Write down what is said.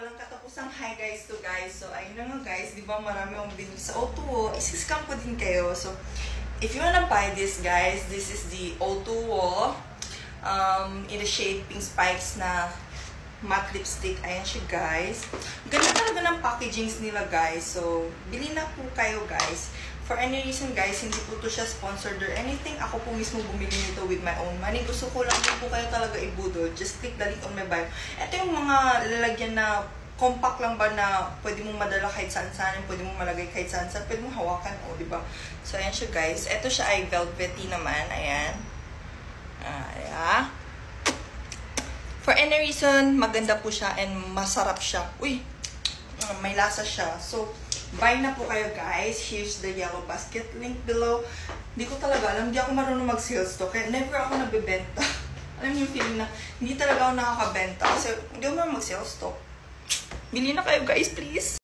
walang katapusang hi guys to guys. So, ayun na nga guys, di ba marami akong binili sa O2O. Isi-scam ko din kayo. So, if you wanna buy this guys, this is the O2O in the shade Pink Spikes na matte lipstick. Ayan siya guys. Ganda talaga ng packagings nila guys. So, bili na po kayo guys. For any reason guys, hindi po to siya sponsored or anything. Ako po mismo bumili nito with my own money. Gusto ko lang po kayo talaga ibudol. Just click the link on my bio. Ito yung mga lalagyan na compact lang ba na pwede mong madala kahit saan-saan. Pwede mong malagay kahit saan-saan. Pwede mong hawakan. O, diba? So, ayan siya guys. Ito siya ay velvety naman. Ayan. Ayan. For any reason, maganda po siya and masarap siya. Uy! May lasa siya. So, buy na po kayo guys. Here's the yellow basket link below. Hindi ko talaga alam. Hindi ako marunong mag-sales to. Kaya never ako nabibenta. Alam niyo yung feeling na hindi talaga ako nakakabenta. Kasi hindi ako marunong mag-sales to. Bili na kayo guys, please.